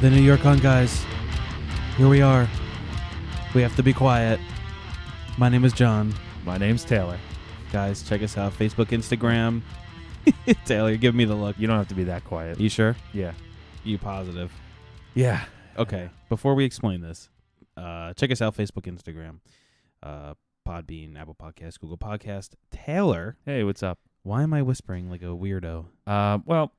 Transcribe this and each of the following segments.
The New York Gun Guys. Here we are. We have to be quiet. My name is John. My name's Taylor. Guys, check us out. Facebook, Instagram. Taylor, give me the look. You don't have to be that quiet. You sure? Yeah. You positive? Yeah. Okay. Before we explain this, check us out. Facebook, Instagram, Podbean, Apple Podcasts, Google Podcast. Taylor. Hey, what's up? Why am I whispering like a weirdo? Well,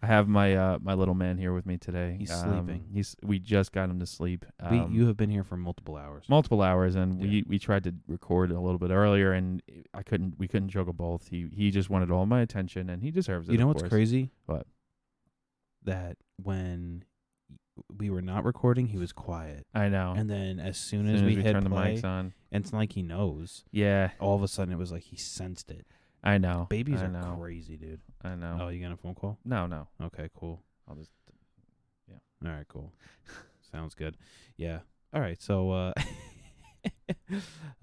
I have my my little man here with me today. He's sleeping. We just got him to sleep. You have been here for multiple hours. Multiple hours, and Yeah. we tried to record a little bit earlier, and we couldn't juggle both. He just wanted all my attention, and he deserves it. You know of what's course. crazy? What? That when we were not recording, he was quiet. I know. And then as soon as we hit turn play, the mics on, and it's not like he knows. yeah, All of a sudden, it was like he sensed it. I know. Babies I are know. crazy, dude. I know. Oh, you got a phone call? No. Okay, cool. I'll just. All right, cool. Sounds good. Yeah. All right. So,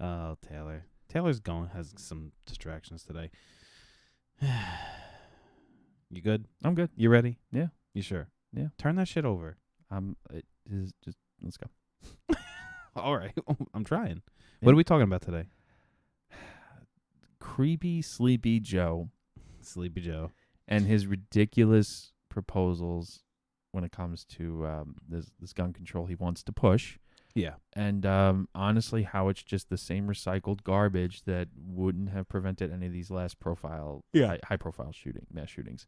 oh, Taylor. Taylor's has some distractions today. You good? I'm good. You ready? Yeah. You sure? Yeah. Turn that shit over. It is just let's go. All right. I'm trying. Yeah. What are we talking about today? Creepy, sleepy Joe Sleepy Joe. and his ridiculous proposals when it comes to this gun control he wants to push. Yeah. And honestly, how it's just the same recycled garbage that wouldn't have prevented any of these high profile mass shootings.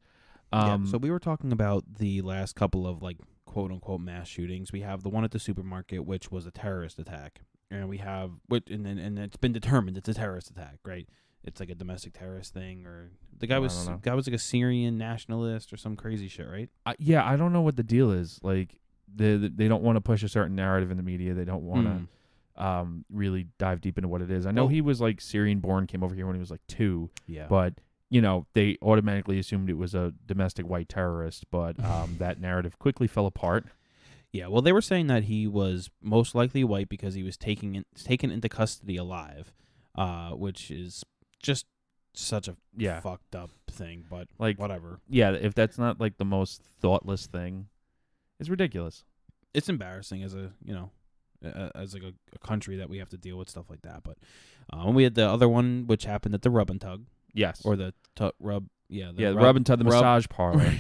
So we were talking about the last couple of like quote unquote mass shootings. We have the one at the supermarket, which was a terrorist attack, and we have and it's been determined it's a terrorist attack, right? It's like a domestic terrorist thing, or the guy I was don't know. guy was like a Syrian nationalist or some crazy shit, right? I don't know what the deal is. Like they don't want to push a certain narrative in the media. They don't want to really dive deep into what it is. I know Well- he was like Syrian born, came over here when he was like 2. Yeah, But, they automatically assumed it was a domestic white terrorist, but that narrative quickly fell apart. yeah. Well, they were saying that he was most likely white because he was taken into custody alive, which is just such a fucked up thing. But Like, whatever. yeah, if that's not like the most thoughtless thing, it's ridiculous. It's embarrassing as a as like a country that we have to deal with stuff like that. But when we had the other one, which happened at the Rub and Tug, Yes. or the rub, the rub and tug, the massage parlor,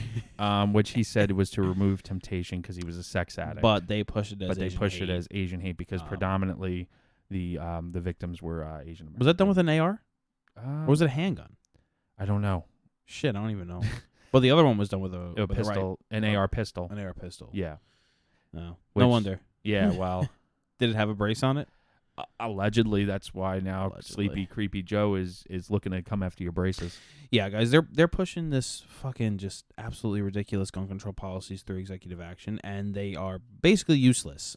which he said was to remove temptation because he was a sex addict. but they pushed it as it as Asian hate because predominantly the victims were Asian American. Was that done with an AR? Or was it a handgun? I don't know. Shit, I don't even know. But the other one was done with a Pistol, an AR pistol. An AR pistol. Yeah. No. Which- No wonder. Yeah, well, Did it have a brace on it? allegedly that's why now Allegedly. Sleepy Creepy Joe is looking to come after your braces. Yeah, guys, they're pushing this fucking just absolutely ridiculous gun control policies through executive action, and they are basically useless.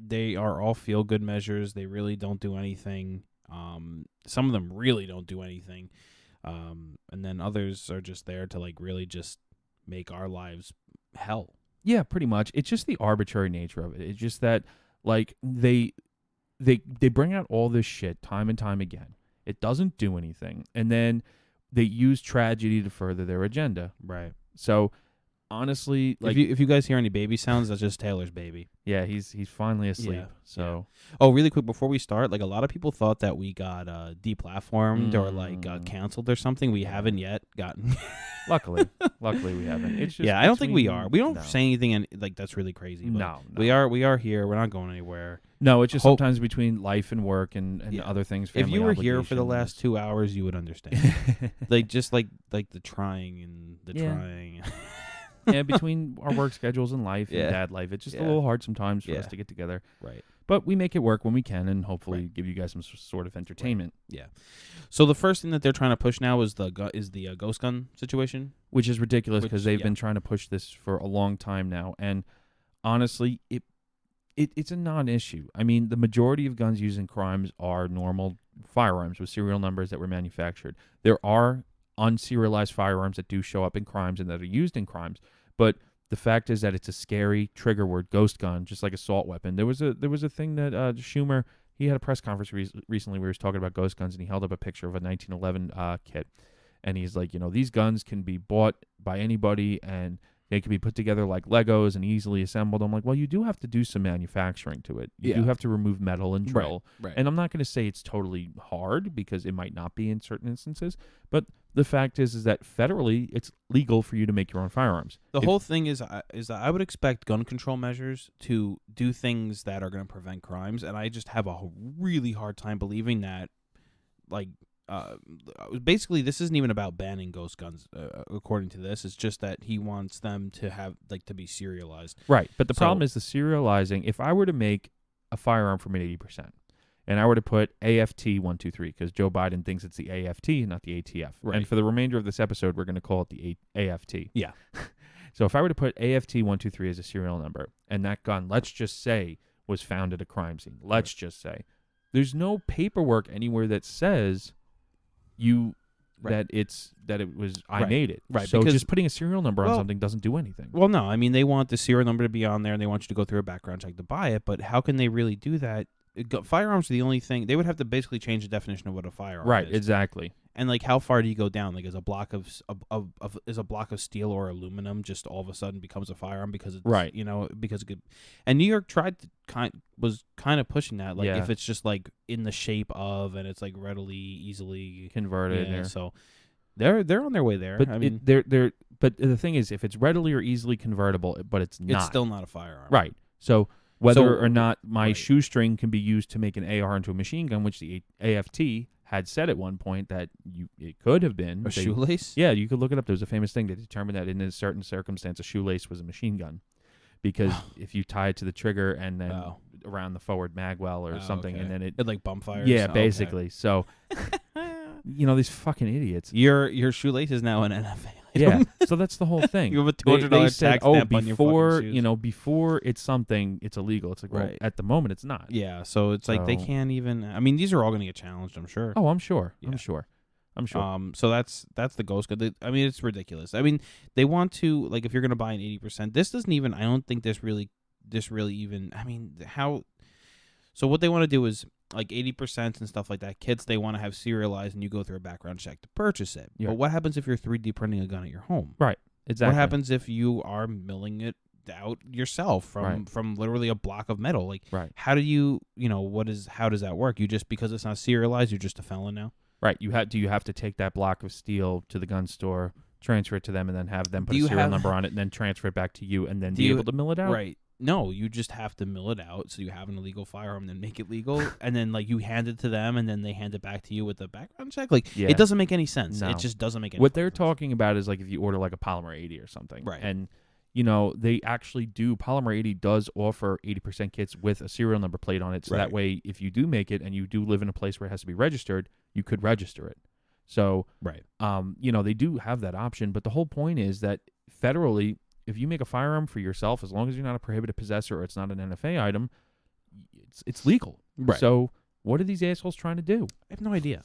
They are all feel-good measures. They really don't do anything. Some of them really don't do anything. And then others are just there to like really just make our lives hell. Yeah, pretty much. It's just the arbitrary nature of it. It's just that like they bring out all this shit time and time again. It doesn't do anything. And then they use tragedy to further their agenda. Right. So honestly, like if you guys hear any baby sounds, that's just Taylor's baby. yeah, he's finally asleep. Yeah, So Oh, really quick before we start, like a lot of people thought that we got deplatformed or like canceled or something. We haven't yet gotten. luckily we haven't. It's just Yeah, I don't think we between- are. We don't no. say anything like that's really crazy. But No. we are here. We're not going anywhere. No, it's just Hope- sometimes between life and work and Yeah. other things. If you family were here for the obligations. last 2 hours, you would understand. like just like the trying and the Yeah. trying. yeah, between our work schedules and life Yeah. and dad life, it's just a Yeah. little hard sometimes for us Yeah. to get together. Right. But we make it work when we can, and hopefully Right. give you guys some sort of entertainment, So the first thing that they're trying to push now is the ghost gun situation. which is ridiculous Which- because they've yeah. been trying to push this for a long time now. And honestly, it's a non-issue. I mean, the majority of guns used in crimes are normal firearms with serial numbers that were manufactured. There are unserialized firearms that do show up in crimes and that are used in crimes, but the fact is that it's a scary trigger word, ghost gun, just like assault weapon. There was a thing that Schumer, he had a press conference recently where he was talking about ghost guns, and he held up a picture of a 1911 kit, and he's like, these guns can be bought by anybody, and They can be put together like Legos and easily assembled. I'm like, well, you do have to do some manufacturing to it. You do have to remove metal and drill. Right. And I'm not going to say it's totally hard because it might not be in certain instances. But the fact is that federally, it's legal for you to make your own firearms. The whole thing is that I would expect gun control measures to do things that are going to prevent crimes, and I just have a really hard time believing that, like, basically this isn't even about banning ghost guns. According to this, it's just that he wants them to have to be serialized. Right, but the problem is the serializing. If I were to make a firearm from an 80%, and I were to put AFT 123, because Joe Biden thinks it's the AFT, not the ATF. Right. And for the remainder of this episode, we're going to call it the AFT. Yeah. So if I were to put AFT 123 as a serial number, and that gun, let's just say, was found at a crime scene. Let's just say. There's no paperwork anywhere that says that it was I made it. Right. So because, just putting a serial number on something doesn't do anything. Well, no. I mean, they want the serial number to be on there, and they want you to go through a background check to buy it. But how can they really do that? Firearms are the only thing. They would have to basically change the definition of what a firearm is. Right. Exactly. And like, how far do you go down? Like, is a block of steel or aluminum just all of a sudden becomes a firearm because it's because it could. And New York was kind of pushing that, like if it's just like in the shape of and it's like readily easily converted. Yeah, so they're on their way there. But I mean, but the thing is, if it's readily or easily convertible, but it's not, it's still not a firearm. Right. So whether or not my shoestring can be used to make an AR into a machine gun, which the AFT had said at one point that it could have been a shoelace. Yeah, you could look it up. There was a famous thing that determined that in a certain circumstance, a shoelace was a machine gun, because if you tie it to the trigger and then around the forward magwell or something, and then it like bump fires. Yeah, basically. Okay. So, these fucking idiots. Your shoelace is now an NFA. Yeah, so that's the whole thing. You have a $200 tax stamp on your fucking shoes. Before it's something, it's illegal. It's like, well, at the moment, it's not. Yeah, so it's like they can't even. I mean, these are all going to get challenged, I'm sure. Oh, I'm sure. Yeah. I'm sure. So that's the ghost gun. I mean, it's ridiculous. I mean, they want to, like, if you're going to buy an 80%, this doesn't even. I don't think this really even. I mean, how? So what they want to do is, like, 80% and stuff like that, kits they want to have serialized, and you go through a background check to purchase it. Yeah. But what happens if you're 3D printing a gun at your home? Right. Exactly. What happens if you are milling it out yourself from literally a block of metal? Like, how do you how does that work? You just, because it's not serialized, you're just a felon now? Right. Do you have to take that block of steel to the gun store, transfer it to them, and then have them put a serial number on it, and then transfer it back to you, and then be able to mill it out? Right. No, you just have to mill it out, so you have an illegal firearm, then make it legal, and then, like, you hand it to them, and then they hand it back to you with a background check. Like, it doesn't make any sense. No. It just doesn't make any sense. What they're talking about is, like, if you order, like, a Polymer 80 or something. Right. And, they actually do, Polymer 80 does offer 80% kits with a serial number plate on it, so that way, if you do make it, and you do live in a place where it has to be registered, you could register it. So, they do have that option, but the whole point is that federally, if you make a firearm for yourself, as long as you're not a prohibited possessor or it's not an NFA item, it's legal. Right. So what are these assholes trying to do? I have no idea.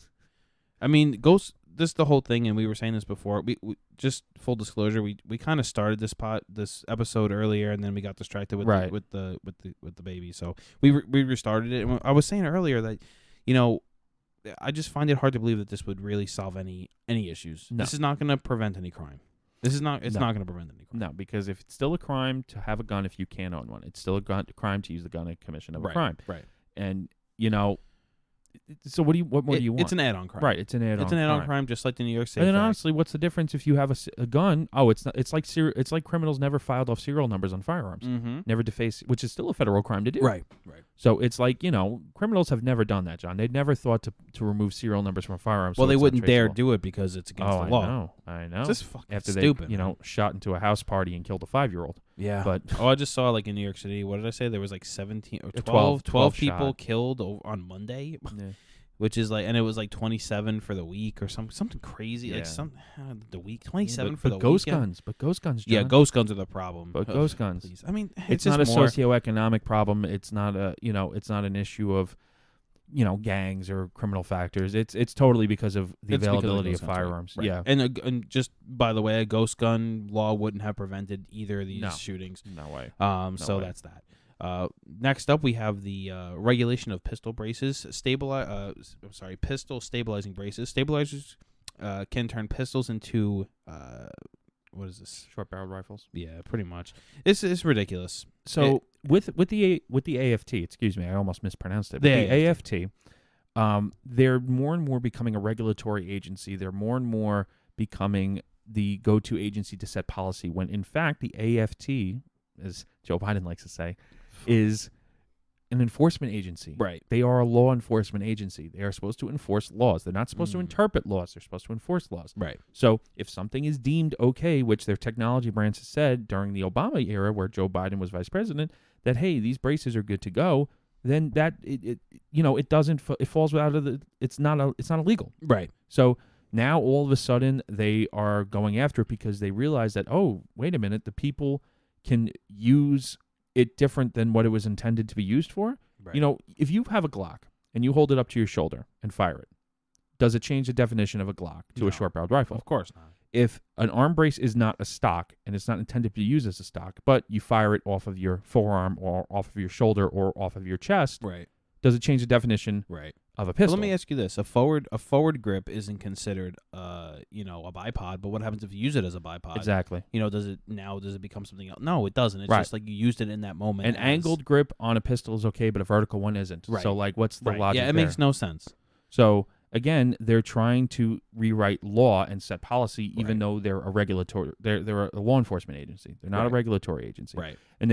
I mean, this is the whole thing, and we were saying this before. We just full disclosure, we kind of started this episode earlier, and then we got distracted with the baby. So we restarted it, and I was saying earlier that I just find it hard to believe that this would really solve any issues. No. This is not going to prevent any crime. It's not going to prevent any crime. No, because if it's still a crime to have a gun if you can't own one, it's still a crime to use the gun in commission of a crime. Right. And, so what more do you want? It's an add-on crime. Right, it's an add-on crime. It's an add-on crime, just like the New York State. And then honestly, what's the difference if you have a gun? Oh, it's like criminals never filed off serial numbers on firearms. Mm-hmm. Never defaced, which is still a federal crime to do. Right. So it's like, criminals have never done that, John. They'd never thought to remove serial numbers from firearms. Well, they wouldn't dare do it because it's against the law. I know. It's just fucking after stupid. They, shot into a house party and killed a 5-year-old. Yeah. But I just saw, like, in New York City, what did I say? There was like 17 or 12 people killed on Monday. Yeah. Which is like, and it was like 27 for the week or something crazy. Yeah. Like the week 27 for the ghost weekend. guns. But ghost guns, John. Yeah, ghost guns are the problem. But ghost guns. Please. I mean, it's not a socioeconomic problem. It's not it's not an issue of gangs or criminal factors. It's totally because of the availability of firearms. Right. Yeah. And just by the way, a ghost gun law wouldn't have prevented either of these shootings. No way. That's that. Next up, we have the regulation of pistol braces. Pistol stabilizing braces. Stabilizers can turn pistols into what is this? Short-barreled rifles. Yeah, pretty much. It's ridiculous. So with the AFT, excuse me, I almost mispronounced it. The With the AFT, they're more and more becoming a regulatory agency. They're more and more becoming the go-to agency to set policy. When in fact, the AFT, as Joe Biden likes to say, is an enforcement agency. Right. They are a law enforcement agency. They are supposed to enforce laws. They're not supposed to interpret laws. They're supposed to enforce laws. Right. So if something is deemed okay, which their technology branch has said during the Obama era, where Joe Biden was vice president, that hey, these braces are good to go, then that it doesn't it falls out of the it's not illegal. Right. So now all of a sudden they are going after it because they realize that, oh, wait a minute, the people can use it different than what it was intended to be used for. Right. You know, if you have a Glock and you hold it up to your shoulder and fire it, does it change the definition of a Glock to a short-barreled rifle? Of course not. If an arm brace is not a stock and it's not intended to be used as a stock, but you fire it off of your forearm or off of your shoulder or off of your chest, right, does it change the definition of a pistol? Well, let me ask you this: a forward grip isn't considered, a bipod. But what happens if you use it as a bipod? Exactly. Does it become something else? No, it doesn't. It's Right. just like you used it in that moment. An angled grip on a pistol is okay, but a vertical one isn't. Right. So, like, what's the logic Yeah, it there? makes no sense. So, again, they're trying to rewrite law and set policy, even Right. though they're a regulatory. They're a law enforcement agency. They're not a Right. regulatory agency. Right. And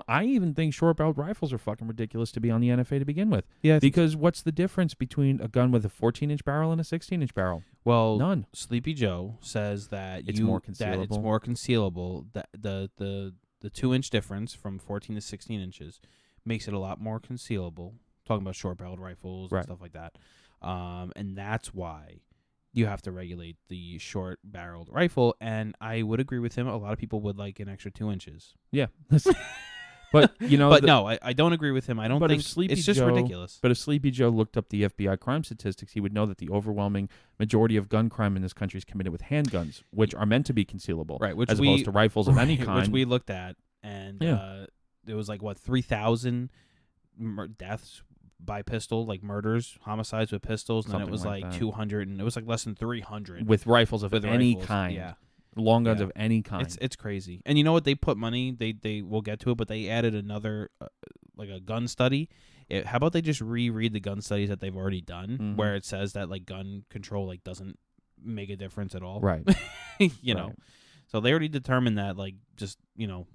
I even think short-barreled rifles are fucking ridiculous to be on the NFA to begin with. Yeah. Because what's the difference between a gun with a 14-inch barrel and a 16-inch barrel? Well, None. Sleepy Joe says that It's more that it's concealable. more concealable. That the 2-inch difference from 14 to 16 inches makes it a lot more concealable. Talking about short-barreled rifles and Right. stuff like that, and that's why you have to regulate the short-barreled rifle. And I would agree with him. A lot of people would like an extra 2 inches. Yeah. But, No, I don't agree with him. I don't But if think Sleepy it's just Joe- ridiculous. But if Sleepy Joe looked up the FBI crime statistics, he would know that the overwhelming majority of gun crime in this country is committed with handguns, which are meant to be concealable, Right, which as we- opposed to rifles of any Right, kind. which we looked at, and Yeah. there was 3,000 deaths by pistol, like murders, homicides with pistols, and then it Something was like that. 200, and it was less than 300 with rifles of with any rifles. kind, Yeah, long guns Yeah. of any kind. it's crazy. And you know what? They put money. They will get to it, but they added another a gun study. How about they just reread the gun studies that they've already done, Mhm. where it says that gun control doesn't make a difference at all. Right. you know. Right. So they already determined that just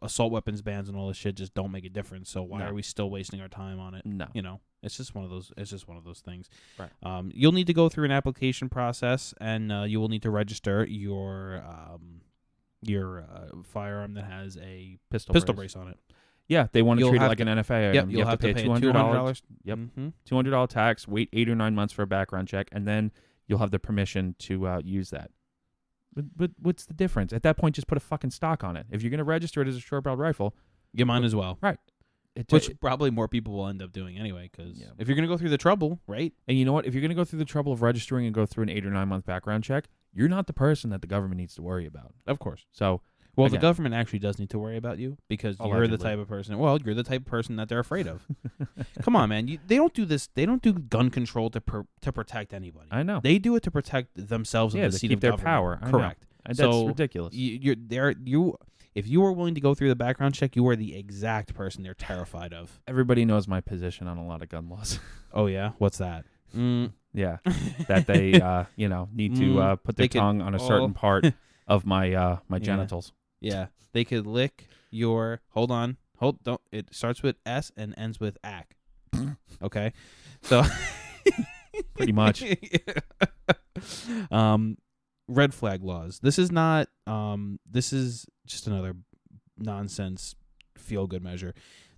assault weapons bans and all this shit just don't make a difference. So why No. are we still wasting our time on it? No. It's just one of those things. Right. You'll need to go through an application process, and you will need to register your firearm that has a Pistol brace on it. Yeah, they want to You'll treat it have like an NFA Yep, item. you'll You have to pay $200. Yep. Mm-hmm. $200 tax, wait 8 or 9 months for a background check, and then you'll have the permission to use that. But what's the difference? At that point, just put a fucking stock on it. If you're going to register it as a short-barreled rifle, You might as well. right. Which probably more people will end up doing anyway, because if you're going to go through the trouble, right? And you know what? If you're going to go through the trouble of registering and go through an 8 or 9 month background check, you're not the person that the government needs to worry about. Of course. So, Well, again, the government actually does need to worry about you, because you're the Allegedly. type of person. Well, you're the type of person that they're afraid of. Come on, man. They don't do this. They don't do gun control to protect anybody. I know. They do it to protect themselves and Yeah, the to seat keep of their government. power. I know. Correct. And So, that's ridiculous. If you are willing to go through the background check, you are the exact person they're terrified of. Everybody knows my position on a lot of gun laws. Oh yeah, what's that? Yeah, that they need to put their They could tongue on a certain part of my my genitals. Yeah, they could lick your. Don't. It starts with S and ends with ack. Okay, so Pretty much. Red flag laws. This is not. This is just another nonsense feel good measure.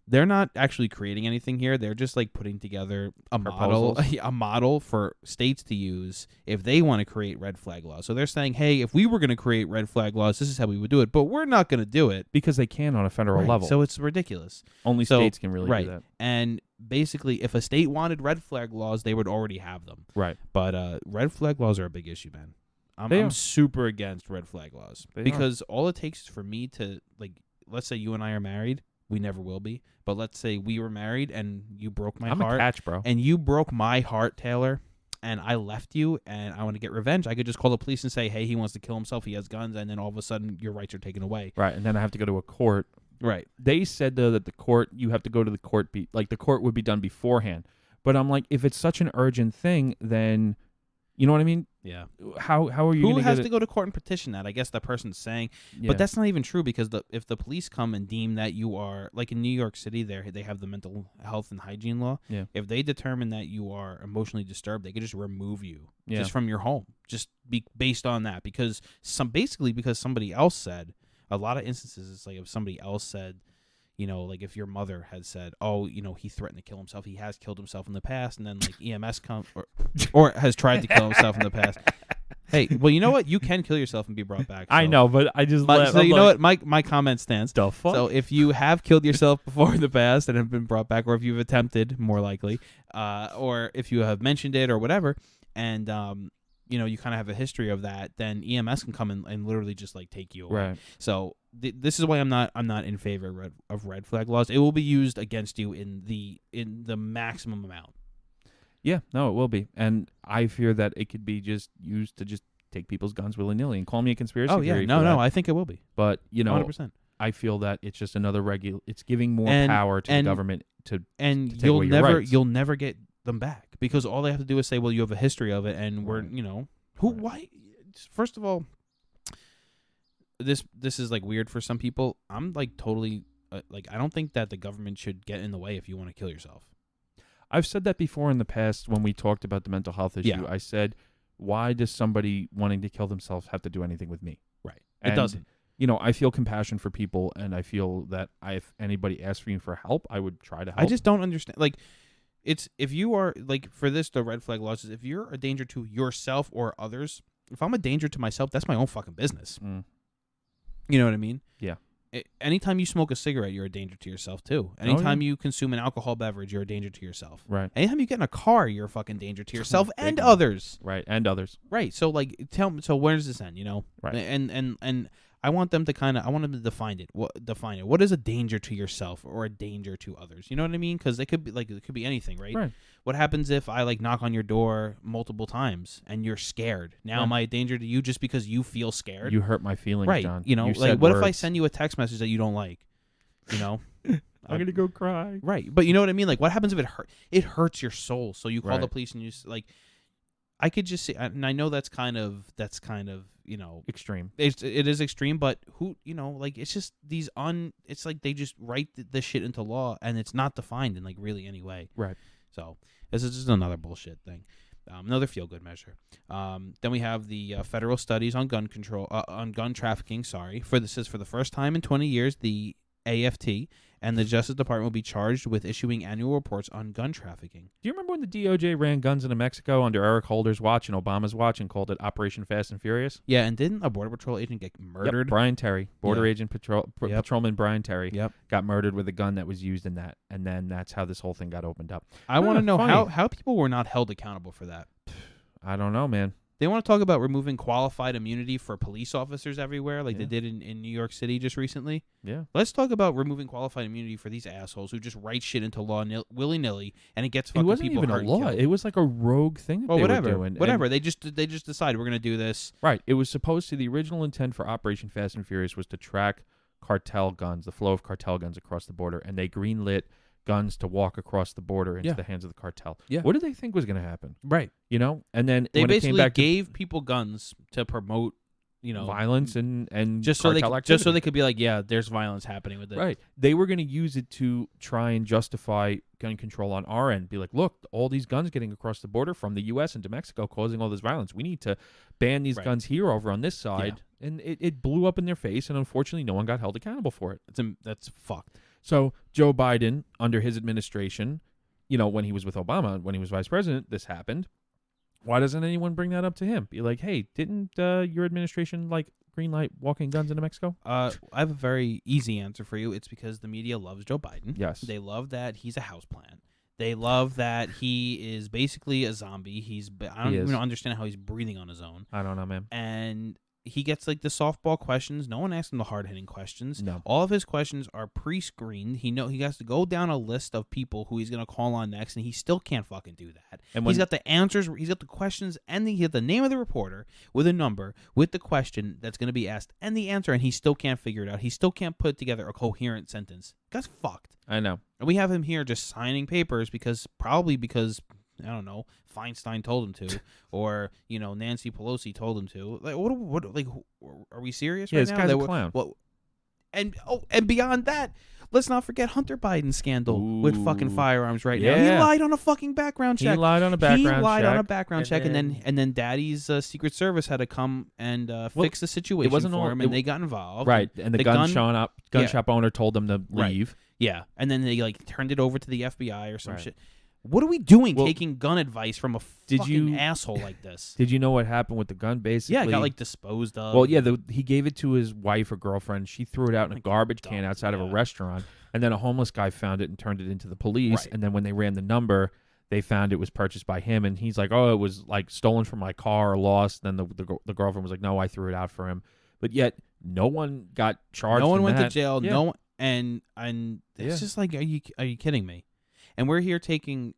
They're not actually creating anything here. They're just putting together a model for states to use if they want to create red flag laws. So they're saying, hey, if we were going to create red flag laws, this is how we would do it, but we're not going to do it Because they can on a federal level. So it's ridiculous. Only states can really do that. And basically, if a state wanted red flag laws, they would already have them. Right. But red flag laws are a big issue, man. They I'm are. super against red flag laws They because all it takes is for me to let's say you and I are married. We never will be. But let's say we were married and you broke my I'm heart. a catch, bro. And you broke my heart, Taylor. and I left you and I want to get revenge, I could just call the police and say, hey, he wants to kill himself, he has guns, and then all of a sudden your rights are taken away. Right, and then I have to go to a court. Right. They said, though, that you have to go to the court, the court would be done beforehand. But I'm like, if it's such an urgent thing, then, you know what I mean? Yeah. How are you Who going to has get to it? go to court and petition that? I guess that person's saying. Yeah. But that's not even true, because if the police come and deem that you are, like in New York City, they have the mental health and hygiene law. Yeah. If they determine that you are emotionally disturbed, they could just remove you Yeah. just from your home, just based on that. Because because somebody else said, a lot of instances, it's like if somebody else said, you know, like if your mother had said, oh, you know, he threatened to kill himself, he has killed himself in the past, and then like EMS come or has tried to kill himself in the past. Hey, well, you know what? You can kill yourself and be brought back. So. I know, but I just so you know what? My comment stands. The fuck? So if you have killed yourself before in the past and have been brought back, or if you've attempted, more likely, or if you have mentioned it or whatever, and you know, you kind of have a history of that, then EMS can come and literally just like take you away. Right. So this is why I'm not in favor of red flag laws. It will be used against you in the maximum amount. Yeah, no, it will be. And I fear that it could be just used to just take people's guns willy-nilly and call me a conspiracy theory. No, I think it will be. But, you know, 100%. I feel that it's just another it's giving more power to the government to take you'll away your rights. You'll never get them back, because all they have to do is say, well, you have a history of it, and we're, Right. you know, why? First of all, this is like weird for some people. I'm like totally like, I don't think that the government should get in the way if you want to kill yourself. I've said that before in the past when we talked about the mental health issue. Yeah. I said, why does somebody wanting to kill themselves have to do anything with me? Right. And, It doesn't. You know, I feel compassion for people, and I feel that if anybody asked me for help, I would try to help. I just don't understand. Like, if you are, like, for this, the red flag laws is if you're a danger to yourself or others, if I'm a danger to myself, that's my own fucking business. Mm. You know what I mean? Yeah. Anytime you smoke a cigarette, you're a danger to yourself, too. Anytime you consume an alcohol beverage, you're a danger to yourself. Right. Anytime you get in a car, you're a fucking danger to yourself and Big others. Right, and others. Right. So, like, so where does this end, you know? Right. And I want them to define it. What is a danger to yourself or a danger to others? You know what I mean? Because it could be anything, right? Right. What happens if I like knock on your door multiple times and you're scared? Now am I a danger to you just because you feel scared? You hurt my feelings, right? John. You know, You like said what if I words. send you a text message that you don't like? You know, I'm gonna go cry. right? But you know what I mean? Like, what happens if it hurts your soul? So you call the Right. police and you like. I could just see, and I know that's kind of you know, Extreme. it is extreme, but who, you know, like, it's just it's like they just write this shit into law and it's not defined in like really any way. Right. So this is just another bullshit thing, another feel good measure. Then we have the federal studies on gun control, on gun trafficking. For the first time in 20 years, the AFT and the Justice Department will be charged with issuing annual reports on gun trafficking. Do you remember when the DOJ ran guns into Mexico under Eric Holder's watch and Obama's watch and called it Operation Fast and Furious? Yeah, and didn't a Border Patrol agent get murdered? Yep, Brian Terry, Border Agent Patrolman Brian Terry, Yep. got murdered with a gun that was used in that, and then that's how this whole thing got opened up. I want to know funny. how people were not held accountable for that. I don't know, man. They want to talk about removing qualified immunity for police officers everywhere, like Yeah. they did in New York City just recently. Yeah. Let's talk about removing qualified immunity for these assholes who just write shit into law willy-nilly, and it gets It fucking wasn't people even a hurt and law. killed. It was like a rogue thing that Well, they whatever, were doing. whatever. And, They just decide we're gonna do this. right. It was supposed to. The original intent for Operation Fast and Furious was to track cartel guns, the flow of cartel guns across the border, and they greenlit guns to walk across the border into Yeah. the hands of the cartel. Yeah. What did they think was going to happen? Right. You know, and then They when it came basically back gave people guns to promote, you to know, violence and just so cartel they activity. could be like, yeah, there's violence happening with it. Right. They were going to use it to try and justify gun control on our end. Be like, look, all these guns getting across the border from the U.S. into Mexico causing all this violence. We need to ban these Right. guns here over on this side. And it blew up in their face, and unfortunately, no one got held accountable for it. That's fucked. So Joe Biden, under his administration, you know, when he was with Obama, when he was vice president, this happened. Why doesn't anyone bring that up to him? Be like, hey, didn't your administration like greenlight walking guns into Mexico? I have a very easy answer for you. It's because the media loves Joe Biden. Yes. They love that he's a houseplant. They love that he is basically a zombie. I don't even understand how he's breathing on his own. I don't know, man. And he gets like the softball questions. No one asks him the hard-hitting questions. No. All of his questions are pre-screened. He has to go down a list of people who he's going to call on next, and he still can't fucking do that. And He's got the answers. He's got the questions, and he got the name of the reporter with a number, with the question that's going to be asked, and the answer, and he still can't figure it out. He still can't put together a coherent sentence. Guy's fucked. I know. And we have him here just signing papers because I don't know, Feinstein told him to, or Nancy Pelosi told him to. Like, what? Like, are we serious right this now? guy's a clown. What? And beyond that, let's not forget Hunter Biden's scandal with fucking firearms now. He lied on a fucking background check. He lied on a background check. And then Daddy's Secret Service had to come and fix the situation for him, and they got involved. Right, and the gun shop owner told them to leave. Right. Yeah, and then they turned it over to the FBI or some shit. What are we doing taking gun advice from a fucking asshole like this? Did you know what happened with the gun, basically? Yeah, it got disposed of. Well, yeah, he gave it to his wife or girlfriend. She threw it out in a garbage can outside of a restaurant, and then a homeless guy found it and turned it into the police, and then when they ran the number, they found it was purchased by him, and he's like, oh, it was stolen from my car or lost. Then the girlfriend was like, no, I threw it out for him. But yet, no one got charged. No one went to jail. Yeah. No one, and it's just like, are you kidding me? And we're here taking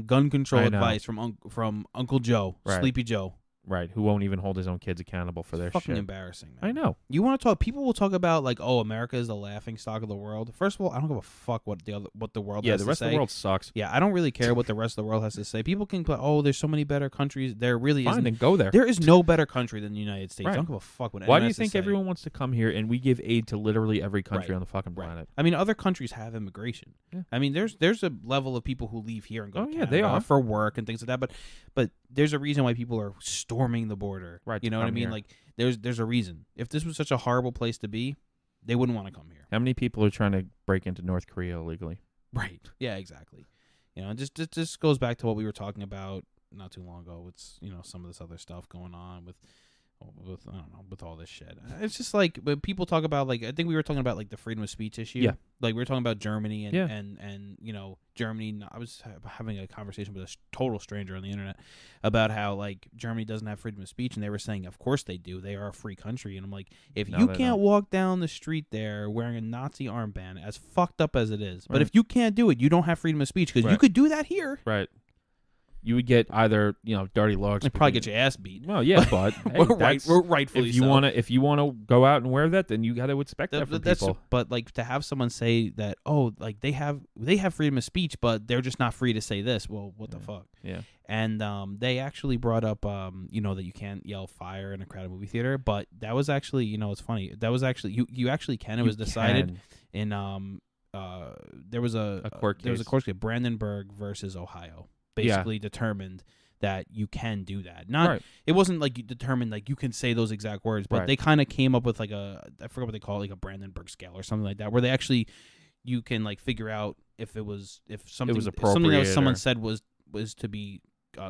gun control advice from Uncle Joe, Sleepy Joe. Right, who won't even hold his own kids accountable for their fucking shit. Embarrassing, man. I know. You want to talk? People will talk about America is the laughing stock of the world. First of all, I don't give a fuck what the world has to say. Yeah, the rest of the world sucks. Yeah, I don't really care what the rest of the world has to say. People can go, there's so many better countries. There really isn't. Fine, then go there. There is no better country than the United States. Right. I don't give a fuck what anyone Why do you has to think say. everyone wants to come here and we give aid to literally every country on the fucking planet? I mean, other countries have immigration. Yeah. I mean, there's a level of people who leave here and go to Canada they are. for work and things like that. But there's a reason why people are storming the border. Right, you know what I mean? here. Like there's a reason. If this was such a horrible place to be, they wouldn't want to come here. How many people are trying to break into North Korea illegally? Right. Yeah, exactly. It just goes back to what we were talking about not too long ago with some of this other stuff going on with I don't know, with all this shit. It's just like when people talk about I think we were talking about the freedom of speech issue. Yeah. Like we were talking about Germany and Germany. I was having a conversation with a total stranger on the internet about how Germany doesn't have freedom of speech, and they were saying, of course they do. They are a free country, and I'm like, if you can't walk down the street there wearing a Nazi armband, as fucked up as it is, but if you can't do it, you don't have freedom of speech because you could do that here. Right. You would get either dirty looks. You'd probably get your ass beat. Well, yeah, but hey, we're rightfully if you wanna go out and wear that, then you got to expect that from people. But to have someone say that, they have freedom of speech, but they're just not free to say this. Well, what the fuck? Yeah. And they actually brought up that you can't yell fire in a crowded movie theater, but that was actually it's funny. That was actually you actually can. It was decided in there was a court case. There was a court case, Brandenburg versus Ohio. Basically determined that you can do that. It wasn't you determined you can say those exact words, but they kind of came up with I forgot what they call it, a Brandenburg scale or something like that, where they actually you can figure out if something was something that someone said was to be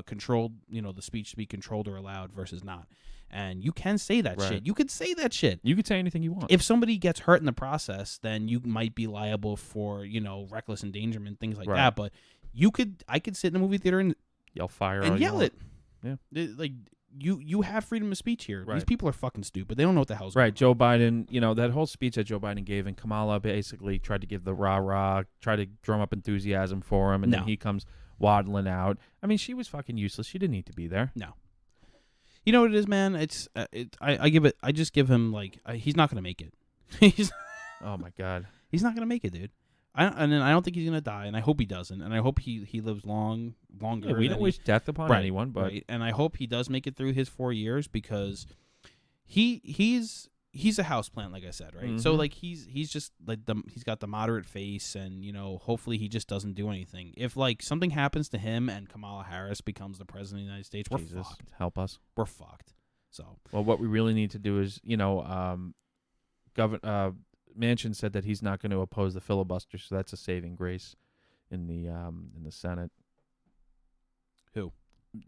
controlled, the speech to be controlled or allowed versus not. And you can say that shit. You could say that shit. You could say anything you want. If somebody gets hurt in the process, then you might be liable for reckless endangerment, things like that. But I could sit in a movie theater and yell fire and yell it. Yeah, you have freedom of speech here. These people are fucking stupid. They don't know what the hell's right. Joe Biden, that whole speech that Joe Biden gave, and Kamala basically tried to give the rah-rah, try to drum up enthusiasm for him, and then he comes waddling out. I mean, she was fucking useless. She didn't need to be there. No. You know what it is, man? It's I just give him he's not gonna make it. Oh my god. He's not gonna make it, dude. I don't think he's gonna die, and I hope he doesn't, and I hope he lives longer. Yeah, we don't wish death upon anyone, but and I hope he does make it through his 4 years because he's a houseplant, like I said, right? Mm-hmm. So he's just he's got the moderate face, and hopefully he just doesn't do anything. If something happens to him and Kamala Harris becomes the president of the United States, we're fucked. Help us. We're fucked. So what we really need to do is Manchin said that he's not going to oppose the filibuster, so that's a saving grace in the Senate. Who?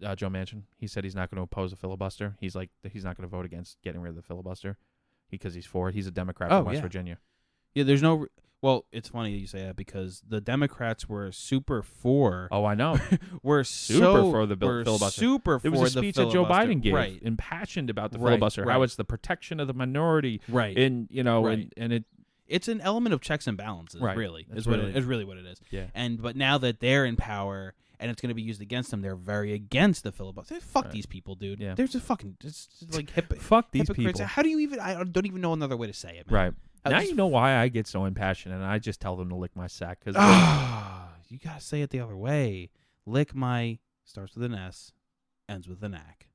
Joe Manchin. He said he's not going to oppose a filibuster. He's not going to vote against getting rid of the filibuster because he's for it. He's a Democrat from West Virginia. Yeah, there's no. Well, it's funny that you say that because the Democrats were super for. Oh, I know. Were Super for the filibuster. Super There for was a the speech that Joe filibuster. Biden gave, Right. impassioned about the Right, filibuster, how right. it's the protection of the minority, Right. and Right. and it. It's an element of checks and balances. Right. Really, That's is what really- it is. Really what it is. Yeah. But now that they're in power and it's going to be used against them, they're very against the filibuster. Fuck Right. these people, dude. Yeah. They're just fucking just like Fuck these hypocrites. people. How do you even? I don't even know another way to say it. Man. Right. Now just- you know why I get so impassioned, and I just tell them to lick my sack because You gotta say it the other way. Lick my starts with an S, ends with an ack.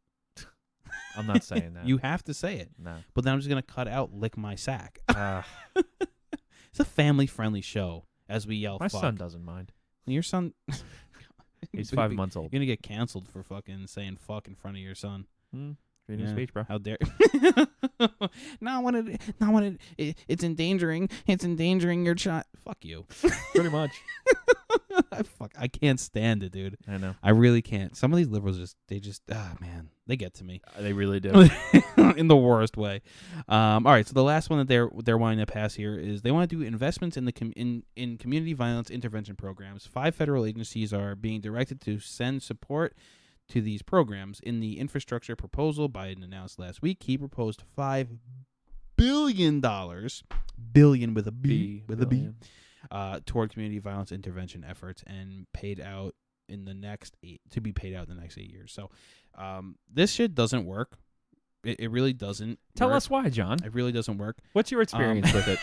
I'm not saying that. You have to say it. No. But then I'm just gonna cut out lick my sack. Uh, It's a family-friendly show. As we yell, my fuck. son doesn't mind. Your son. He's 5 months old. You're gonna get canceled for fucking saying fuck in front of your son. Freedom of speech, bro. How dare? Not when it's endangering your child. Fuck you. Pretty much. I can't stand it, dude. I know. I really can't. Some of these liberals man, they get to me They really do. in the worst way. All right, so the last one that they're wanting to pass here is they want to do investments in the in community violence intervention programs. 5 federal agencies are being directed to send support to these programs. In the infrastructure proposal Biden announced last week, he proposed $5 billion, billion with a B, toward community violence intervention efforts, and paid out in the next 8 years. So, this shit doesn't work. It really doesn't. Tell work. us why, John. It really doesn't work. What's your experience with it?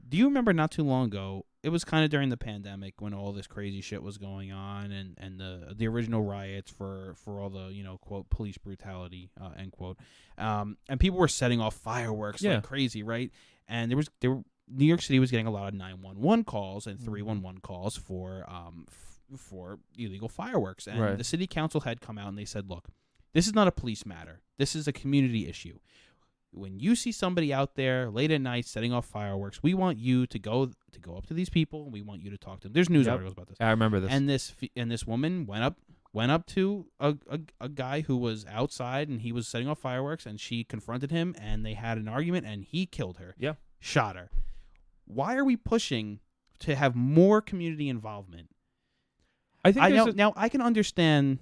Do you remember not too long ago? It was kind of during the pandemic when all this crazy shit was going on, and the original riots for all the quote police brutality end quote, and people were setting off fireworks like crazy, right? And New York City was getting a lot of 911 calls and 311 calls for illegal fireworks, and the city council had come out and they said, look, this is not a police matter. This is a community issue. When you see somebody out there late at night setting off fireworks, we want you to go up to these people, and we want you to talk to them. There's news articles about this. I remember this. And this woman went up to a guy who was outside, and he was setting off fireworks, and she confronted him, and they had an argument, and he killed her. Yeah. Shot her. Why are we pushing to have more community involvement? I think now I can understand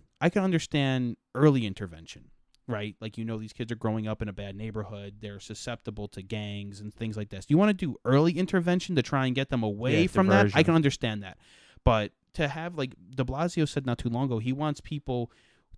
early intervention. Right? Like, these kids are growing up in a bad neighborhood. They're susceptible to gangs and things like this. You want to do early intervention to try and get them away from that? I can understand that. But to have, like, de Blasio said not too long ago, he wants people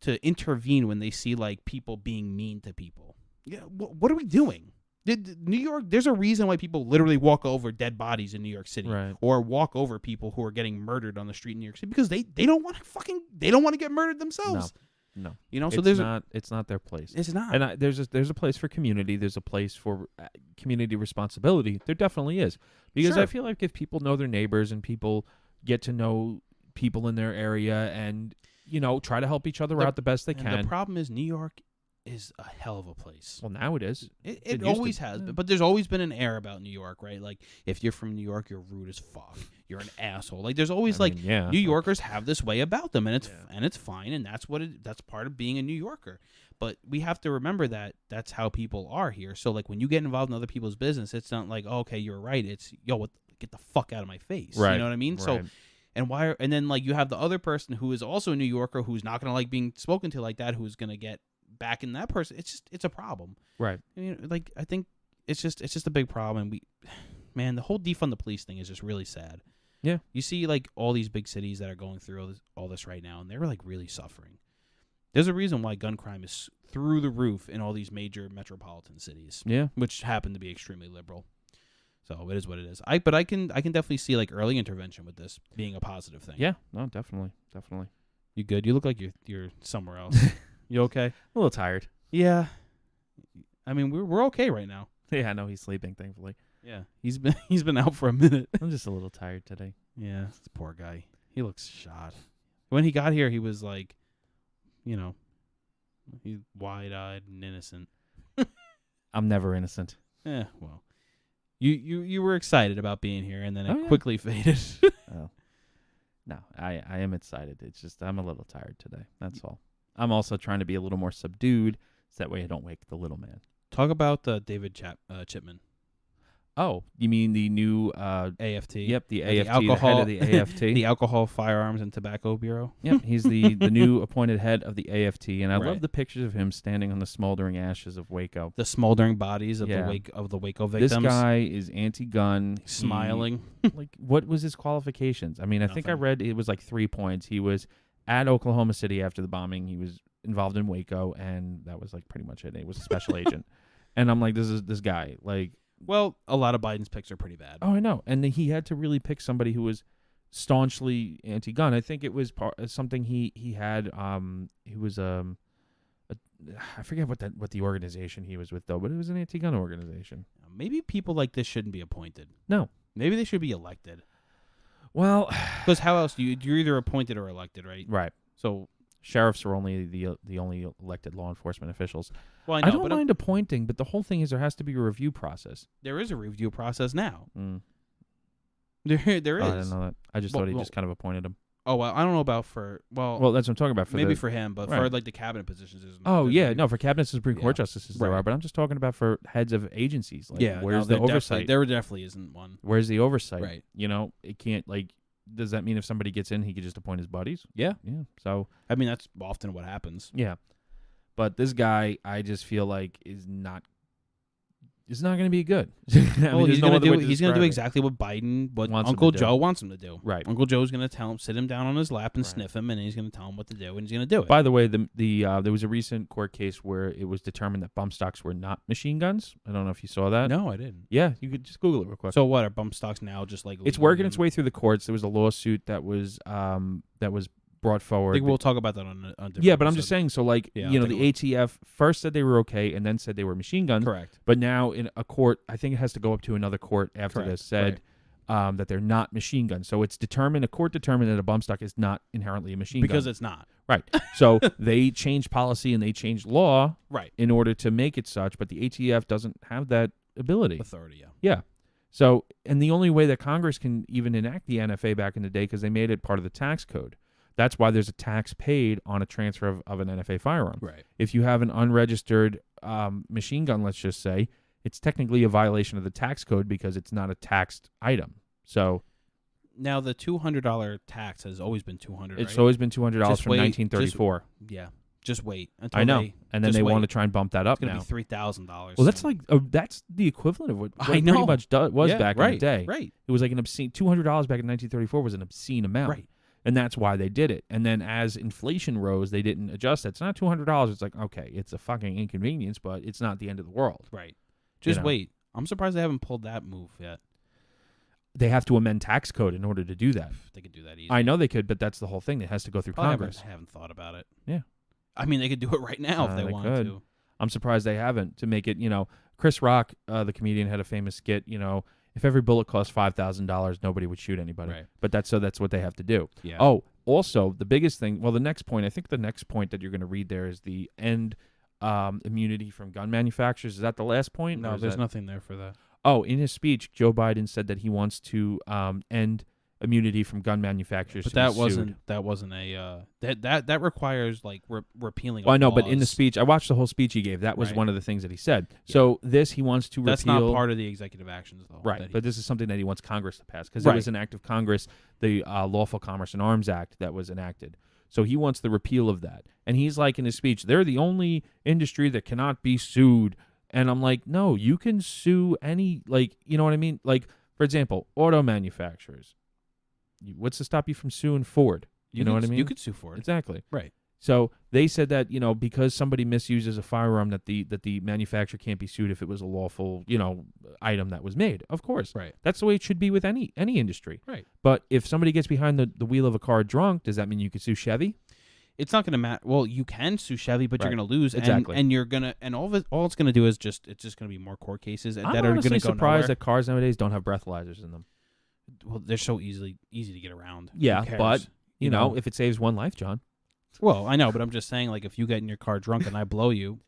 to intervene when they see, like, people being mean to people. Yeah, what are we doing? New York, there's a reason why people literally walk over dead bodies in New York City, or walk over people who are getting murdered on the street in New York City because they don't want to get murdered themselves. No. So it's not their place. It's not. And there's a place for community. There's a place for community responsibility. There definitely is. Because I feel like if people know their neighbors and people get to know people in their area and, try to help each other out the best they can. The problem is New York is a hell of a place. Well, now it is. It always has been. But there's always been an air about New York, right? Like, if you're from New York, you're rude as fuck. You're an asshole. Like, there's always New Yorkers have this way about them, and it's fine, and that's that's part of being a New Yorker. But we have to remember that that's how people are here. So, like, when you get involved in other people's business, it's not like, oh, okay, you're right. It's get the fuck out of my face. Right. You know what I mean? Right. So. And then like you have the other person who is also a New Yorker who's not gonna like being spoken to like that, who's gonna get back in that person. It's a problem. Right. Like I think it's just a big problem. And the whole defund the police thing is just really sad. Yeah. You see like all these big cities that are going through all this right now, and they're like really suffering. There's a reason why gun crime is through the roof in all these major metropolitan cities. Yeah. Which happen to be extremely liberal. So it is what it is. But I can definitely see like early intervention with this being a positive thing. Yeah. No, definitely. You good? You look like you're somewhere else. You okay? A little tired. Yeah. I mean, we're okay right now. Yeah, I know he's sleeping, thankfully. Yeah. He's been out for a minute. I'm just a little tired today. Yeah. This poor guy. He looks shot. When he got here, he was like, he's wide-eyed and innocent. I'm never innocent. Well. You were excited about being here, and then it quickly faded. Oh. No, I am excited. It's just I'm a little tired today. That's all. I'm also trying to be a little more subdued, so that way I don't wake the little man. Talk about David Chipman. Oh, you mean the new AFT. Yep, the The AFT, alcohol- the head of the AFT. The Alcohol, Firearms, and Tobacco Bureau. Yep, he's the new appointed head of the AFT, and I love Right. the pictures of him standing on the smoldering ashes of Waco. The smoldering bodies of Yeah. the Waco victims. This guy is anti-gun, He- smiling. like, what was his qualifications? I mean, I think I Nothing. read it was like 3 points. He was at Oklahoma City after the bombing. He was involved in Waco, and that was like pretty much it. He was a special agent, and I'm like, this guy, like. Well, a lot of Biden's picks are pretty bad. Oh, I know. And he had to really pick somebody who was staunchly anti-gun. I think it was something he had. He was I forget what the organization he was with though, but it was an anti-gun organization. Maybe people like this shouldn't be appointed. No. Maybe they should be elected. Well, Because how else you're either appointed or elected, right? right. So, Sheriffs are only the only elected law enforcement officials. well, I know, I don't but mind appointing, but the whole thing is there has to be a review process. there is a review process now. Mm. There Oh, is. I didn't know that. I just thought he Well- just kind of appointed him. Oh, well, I don't know about for Well, that's what I'm talking about. For maybe the, for him, but right. for like the cabinet positions. Oh yeah, no, for cabinet and Supreme Court Yeah. justices there Right. are, but I'm just talking about for heads of agencies. Like, Yeah, where's no, the oversight? There definitely isn't one. Where's the oversight? Right. You know, it can't like. Does that mean if somebody gets in, he could just appoint his buddies? Yeah. Yeah. So I mean, that's often what happens. yeah, but this guy, I just feel like is not. It's not going to be good. I mean, Well, there's he's no gonna other way do. to He's gonna do describe it. exactly what Biden, what Wants him Uncle to do. Joe wants him to do. Right. Uncle Joe's gonna sit him down on his lap and Right. sniff him, and he's gonna tell him what to do, and he's gonna do it. By the way, the there was a recent court case where it was determined that bump stocks were not machine guns. I don't know if you saw that. No, I didn't. Yeah, you could just Google it real quick. So what are bump stocks now? Just like It's legal working in- its way through the courts. There was a lawsuit that was brought I forward. think we'll talk about that on a different Yeah, but I'm just episode. saying. So, like, Yeah, you know, I'll the take a ATF first said they were okay, and then said they were machine guns. Correct. But now in a court, I think it has to go up to another court after Correct, this, said that they're not machine guns. So it's determined. A court determined that a bump stock is not inherently a machine Because gun. it's not. Right. So they changed policy and they changed law Right. in order to make it such. But the ATF doesn't have that ability. Authority. Yeah. Yeah. So, and the only way that Congress can even enact the NFA back in the day, because they made it part of the tax code. That's why there's a tax paid on a transfer of an NFA firearm. Right. If you have an unregistered machine gun, let's just say, it's technically a violation of the tax code because it's not a taxed item. So Now the $200 tax has always been $200. it's right? always been $200 Just from wait, 1934. Yeah. Just wait until I know. They, And then just they wait. want to try and bump that up It's gonna now. be $3,000. Well, that's like that's the equivalent of what I it pretty know. much was Yeah, back right, in the day. Right. It was like an obscene $200 back in 1934 was an obscene amount. Right. And that's why they did it. And then as inflation rose, they didn't adjust it. It's not $200. It's like, okay, it's a fucking inconvenience, but it's not the end of the world. Right. Just know. wait. I'm surprised they haven't pulled that move yet. They have to amend tax code in order to do that. They could do that easy. I know they could, but that's the whole thing. It has to go through Probably Congress. haven't thought about it. Yeah. I mean, they could do it right now if they wanted could. to. I'm surprised they haven't to make it, you know, Chris Rock, the comedian, had a famous skit, you know, if every bullet cost $5,000, nobody would shoot anybody. Right. But that's what they have to do. Yeah. Oh, also, the biggest thing, well, the next point, I think the next point that you're going to read there is the end immunity from gun manufacturers. Is that the last point? No, or is there's that- nothing there for that. Oh, in his speech, Joe Biden said that he wants to end immunity from gun manufacturers. But to be that sued. wasn't a that requires like repealing. Well, I of know, but in the laws. speech, I watched the whole speech he gave. That was Right. one of the things that he said. Yeah. So this, he wants to That's repeal. not part of the executive actions though. Right, that he- but this is something that he wants Congress to pass because it Right. was an act of Congress, the Lawful Commerce and Arms Act that was enacted. So he wants the repeal of that. And he's like in his speech, they're the only industry that cannot be sued. And I'm like, no, you can sue any, like, you know what I mean? Like, for example, auto manufacturers. What's to stop you from suing Ford? You know could- what I mean? You could sue for it. Exactly. Right. So they said that, you know, because somebody misuses a firearm, that the manufacturer can't be sued if it was a lawful, you know, item that was made. Of course. Right. That's the way it should be with any industry. Right. But if somebody gets behind the wheel of a car drunk, does that mean you could sue Chevy? It's not going to matter. Well, you can sue Chevy, but Right. you're going to lose. Exactly. And you're gonna all it's going to do is it's just going to be more court cases I'm that are going honestly to go surprised nowhere. that cars nowadays don't have breathalyzers in them. Well, they're so easy to get around. Who Yeah, cares? but you know, if it saves one life, John. Well, I know, but I'm just saying, like, if you get in your car drunk and I blow you,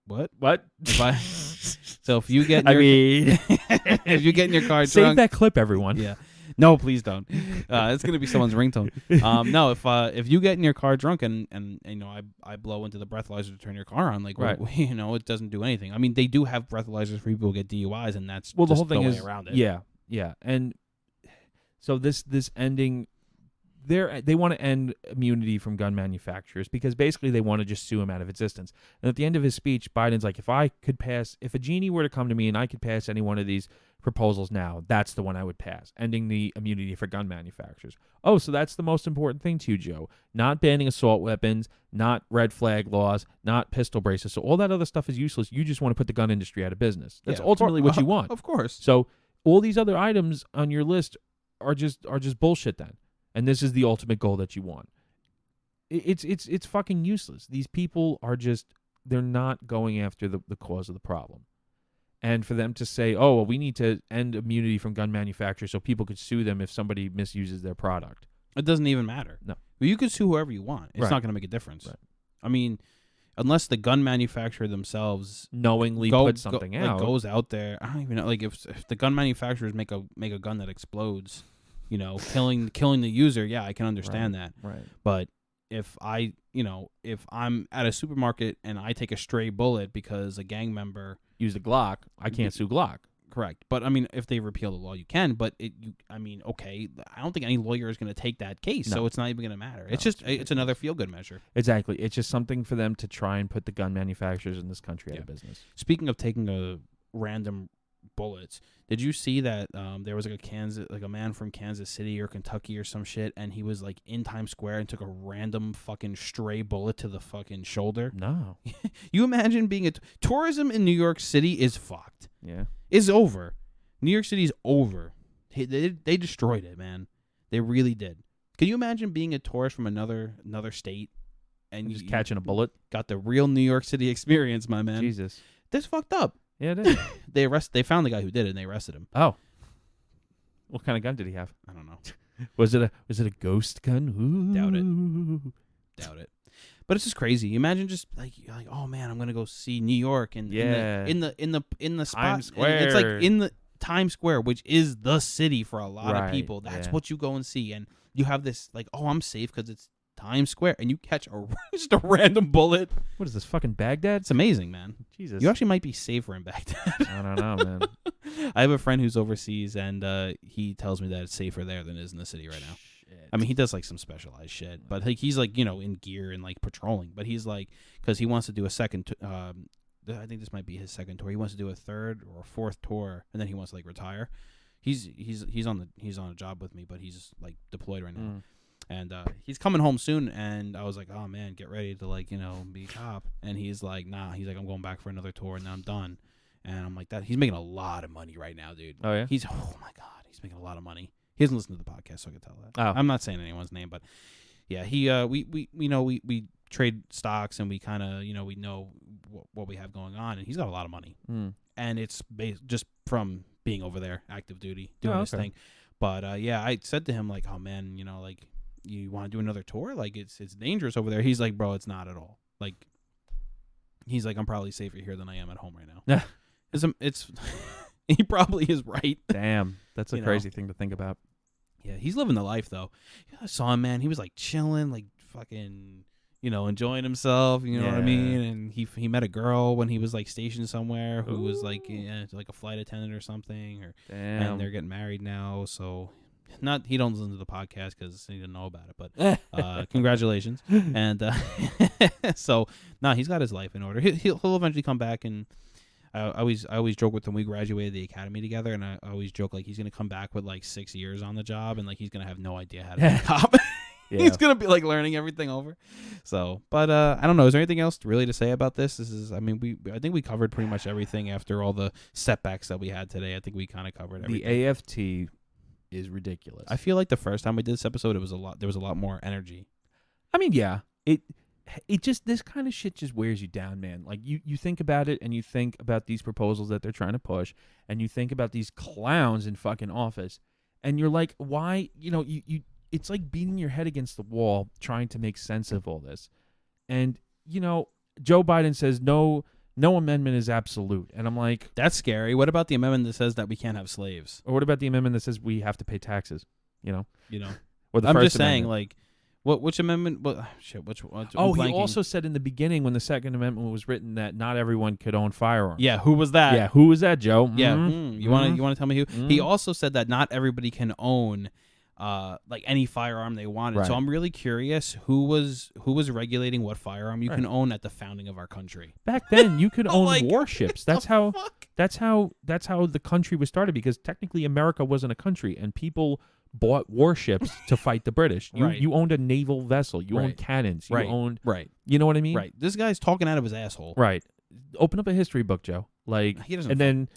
what? What? If I so if you get in I your, mean, if you get in your car save drunk, that clip, everyone. yeah. No, please don't. It's gonna be someone's ringtone. No, if you get in your car drunk and I blow into the breathalyzer to turn your car on, like Right. it doesn't do anything. I mean, they do have breathalyzers for people who get DUIs, and that's Well, the just whole thing way is around it. Yeah, and so this ending. They want to end immunity from gun manufacturers because basically they want to just sue him out of existence. And at the end of his speech, Biden's like, if a genie were to come to me and I could pass any one of these proposals now, that's the one I would pass, ending the immunity for gun manufacturers. Oh, so that's the most important thing to you, Joe. Not banning assault weapons, not red flag laws, not pistol braces. So all that other stuff is useless. You just want to put the gun industry out of business. That's ultimately what you want. Of course. So all these other items on your list are just bullshit then. And this is the ultimate goal that you want. It's fucking useless. These people are they're not going after the cause of the problem. And for them to say, oh, well, we need to end immunity from gun manufacturers so people could sue them if somebody misuses their product. It doesn't even matter. No. Well, you can sue whoever you want. It's not going to make a difference. Right. I mean, unless the gun manufacturer themselves knowingly put something out. Like goes out there. I don't even know. Like if the gun manufacturers make a gun that explodes, killing the user, yeah, I can understand that. Right. But if I'm at a supermarket and I take a stray bullet because a gang member used a Glock, I can't sue Glock. Correct. But I mean, if they repeal the law, you can. But okay, I don't think any lawyer is going to take that case, so it's not even going to matter. No, it's another feel-good measure. Exactly. It's just something for them to try and put the gun manufacturers in this country out of business. Speaking of taking a random bullets, did you see that there was a man from Kansas City or Kentucky or some shit, and he was like in Times Square and took a random fucking stray bullet to the fucking shoulder? No. You imagine being tourism in New York City is fucked. Yeah. Is over. New York City's over. They destroyed it, man. They really did. Can you imagine being a tourist from another state and just catching a bullet? Got the real New York City experience, my man. Jesus. That's fucked up. Yeah, it is. They found the guy who did it and they arrested him. Oh. What kind of gun did he have? I don't know. Was it a ghost gun? Ooh. Doubt it. But it's just crazy. Imagine just like oh man, I'm gonna go see New York and in the spot. Times Square. It's like in the Times Square, which is the city for a lot of people. That's yeah. what you go and see, and you have this like, oh, I'm safe because it's Times Square, and you catch just a random bullet. What is this, fucking Baghdad? It's amazing, man. Jesus. You actually might be safer in Baghdad. I don't know, man. I have a friend who's overseas, and he tells me that it's safer there than it is in the city right now. I mean, he does like some specialized shit, but like he's like in gear and like patrolling. But he's like, because he wants to do a second. I think this might be his second tour. He wants to do a third or a fourth tour, and then he wants to like retire. He's on a job with me, but he's like deployed right now, and he's coming home soon. And I was like, oh man, get ready to like be a cop. And he's like, nah. He's like, I'm going back for another tour, and then I'm done. And I'm like, that. He's making a lot of money right now, dude. Oh yeah. Oh my god, he's making a lot of money. He hasn't listened to the podcast, so I can tell that. Oh. I'm not saying anyone's name, but yeah, he we trade stocks and we kind of we know what we have going on, and he's got a lot of money, and it's just from being over there, active duty, doing this thing. But yeah, I said to him like, oh man, like you want to do another tour? Like it's dangerous over there. He's like, bro, it's not at all. Like he's like, I'm probably safer here than I am at home right now. It's he probably is right. Damn, that's a crazy thing to think about. Yeah, he's living the life though. I saw him, man. He was like chilling, like fucking, enjoying himself. You know what I mean? And he met a girl when he was like stationed somewhere who was like like a flight attendant or something. And they're getting married now. So he don't listen to the podcast because he didn't know about it. But congratulations. And so he's got his life in order. He'll eventually come back and. I always joke with him. We graduated the academy together, and I always joke like he's gonna come back with like 6 years on the job, and like he's gonna have no idea how to be a cop. He's gonna be like learning everything over. So, but I don't know. Is there anything else really to say about this? I think we covered pretty much everything after all the setbacks that we had today. I think we kind of covered everything. The AFT is ridiculous. I feel like the first time we did this episode, there was a lot more energy. I mean, yeah, it just, this kind of shit just wears you down, man. Like you think about it, and you think about these proposals that they're trying to push, and you think about these clowns in fucking office, and you're like, why? It's like beating your head against the wall trying to make sense of all this. And Joe Biden says no no amendment is absolute. And I'm like, That's scary. What about the amendment that says that we can't have slaves? or what about the amendment that says we have to pay taxes? You know, or the I'm First just saying, Amendment. like, which amendment? What shit? Which? Oh, I'm he blanking. also said in the beginning when the Second Amendment was written that not everyone could own firearms. Yeah, who was that? Yeah, who was that, Joe? Yeah, Mhm. you want to tell me who? He Mhm. also said that not everybody can own, like any firearm they wanted. So Right. I'm really curious who was regulating what firearm you can Right. own at the founding of our country. Back then, you could own Like, warships. what That's the how. fuck? That's how the country was started, because technically America wasn't a country, and people bought warships to fight the British. Right. You owned a naval vessel. You owned Right. cannons. You Right. owned. Right, You know what I mean? right. This guy's talking out of his asshole. Right. Open up a history book, Joe. Like, He doesn't. and then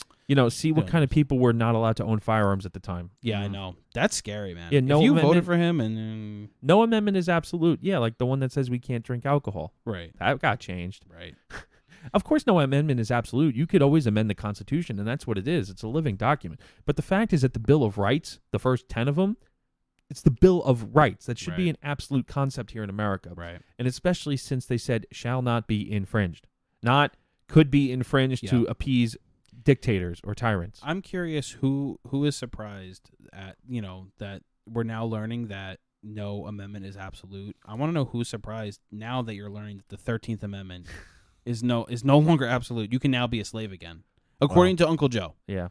see what don't kind of people were not allowed to own firearms at the time. Yeah, I know. That's scary, man. Yeah, no if you amendment- voted for him and No amendment is absolute. Yeah, like the one that says we can't drink alcohol. right, That got changed. right. Of course, no amendment is absolute. You could always amend the Constitution, and that's what it is. It's a living document. But the fact is that the Bill of Rights, the first 10 of them, it's the Bill of Rights. That should be Right. an absolute concept here in America. Right. And especially since they said shall not be infringed. Not could be infringed to Yeah. appease dictators or tyrants. I'm curious who is surprised at that we're now learning that no amendment is absolute. I want to know who's surprised now that you're learning that the 13th Amendment is no longer absolute. You can now be a slave again, according to Uncle Joe. Yeah.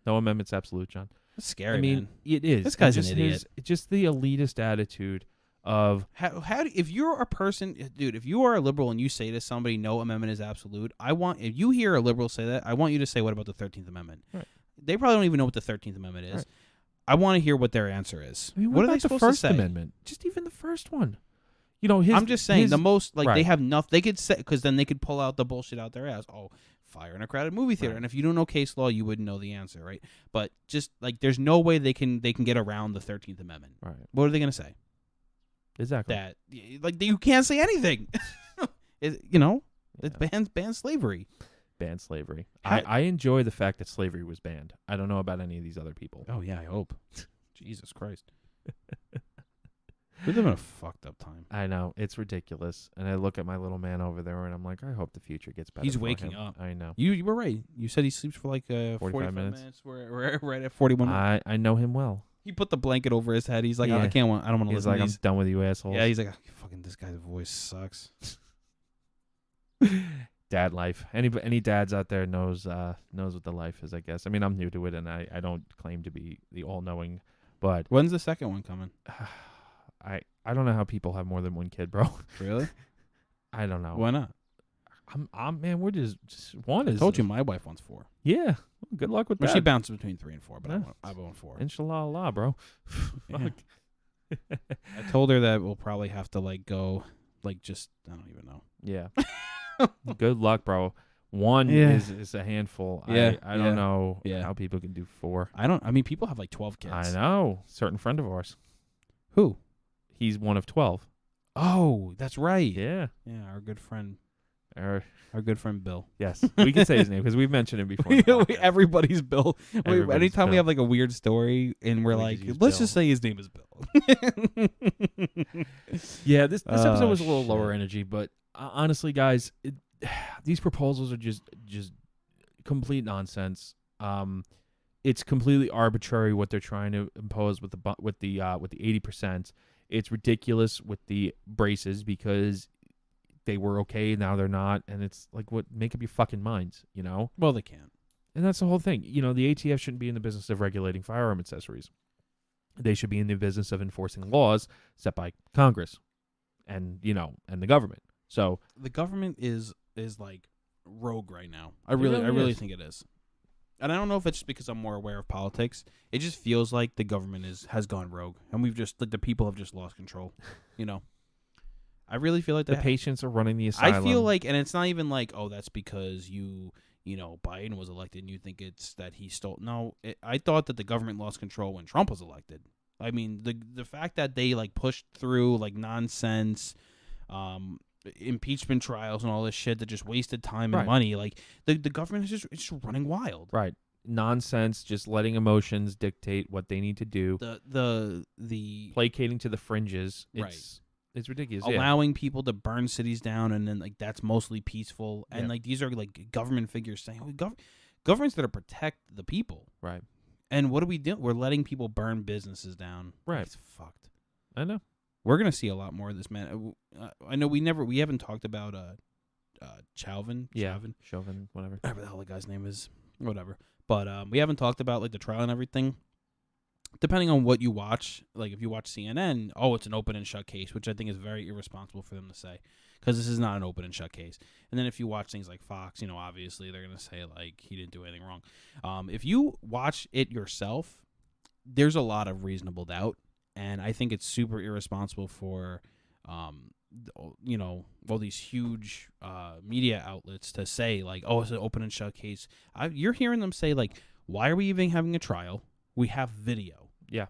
No amendment's absolute, John. That's scary. I mean, man. it is. This guy's And an just idiot. just the elitist attitude of If you're a person, dude, if you are a liberal and you say to somebody no amendment is absolute, if you hear a liberal say that, I want you to say, what about the 13th Amendment? Right. They probably don't even know what the 13th Amendment is. Right. I want to hear what their answer is. I mean, what are about they the supposed First to say? Amendment? Just even the first one. His, I'm just saying his- the most like they right. have nothing. They could say, because then they could pull out the bullshit out their ass. Oh, fire in a crowded movie theater. Right. And if you don't know case law, you wouldn't know the answer, right? But just like there's no way they can get around the 13th Amendment. Right. What are they gonna say? Exactly. That like you can't say anything. It's Yeah. ban slavery. Ban slavery. Ha- I enjoy the fact that slavery was banned. I don't know about any of these other people. Oh yeah, I hope. Jesus Christ. We live in a fucked up time. I know. It's ridiculous. And I look at my little man over there and I'm like, I hope the future gets better. He's for waking him. up. I know. You were right. You said he sleeps for like 45 minutes. We're right at 41 minutes. I know him well. He put the blanket over his head. He's like, Yeah. I don't want to He's listen like, to I'm these. done with you assholes. Yeah, he's like, fucking this guy's voice sucks. Dad life. Any dads out there knows what the life is, I guess. I mean, I'm new to it and I don't claim to be the all-knowing, but When's the second one coming? I don't know how people have more than one kid, bro. Really? I don't know. Why not? I'm man, we're just one I is told you my wife wants 4. Yeah. Well, good luck with Well, that. she bounces between 3 and 4, but Yeah. I want 4. Inshallah Allah, bro. Yeah. Fuck. I told her that we'll probably have to go I don't even know. Yeah. Good luck, bro. One Yeah. is a handful. Yeah, I don't know yeah. how people can do 4. I mean people have like 12 kids. I know. Certain friend of ours. Who? He's one of 12. Oh, that's right. Yeah. Yeah, our good friend Or Bill. yes, we can say his name because we've mentioned him before. on the podcast. Everybody's Bill. Everybody's Anytime we Bill. have like a weird story and we're We like, just use let's Bill. just say his name is Bill. Yeah, this Oh, episode was a little lower shit. energy, but honestly, guys, these proposals are just complete nonsense. It's completely arbitrary what they're trying to impose with the 80%. It's ridiculous with the braces because they were okay, now they're not, and it's like, what? Make up your fucking minds, you know? Well, they can't. And that's the whole thing. You know, the ATF shouldn't be in the business of regulating firearm accessories. They should be in the business of enforcing laws set by Congress and the government. So The government is like rogue right now. I It really really is. think it is. And I don't know if it's just because I'm more aware of politics. It just feels like the government has gone rogue, and we've just the people have just lost control. I really feel like the that. patients are running the asylum. I feel like, and it's not even like, oh, that's because Biden was elected and you think it's that he stole. No, I thought that the government lost control when Trump was elected. I mean, the fact that they pushed through nonsense, impeachment trials and all this shit that just wasted time and Right. money. The government is just running wild. right nonsense, just letting emotions dictate what they need to do, The placating to the fringes. Right. It's It's ridiculous. allowing people to burn cities down, and then like that's mostly peaceful, and Yeah. like these are like government figures saying, governments that are protect the people, Right. and what do we do? We're letting people burn businesses down. Right. It's fucked. I know. We're gonna see a lot more of this, man. I know we haven't talked about Chauvin. Chauvin, whatever. Whatever the hell the guy's name is, whatever. But we haven't talked about like the trial and everything. Depending on what you watch, like if you watch CNN, it's an open and shut case, which I think is very irresponsible for them to say, because this is not an open and shut case. And then if you watch things like Fox, obviously they're gonna say like he didn't do anything wrong. If you watch it yourself, there's a lot of reasonable doubt, and I think it's super irresponsible for, all these huge media outlets to say like, it's an open and shut case. You're hearing them say like, why are we even having a trial? We have video. Yeah.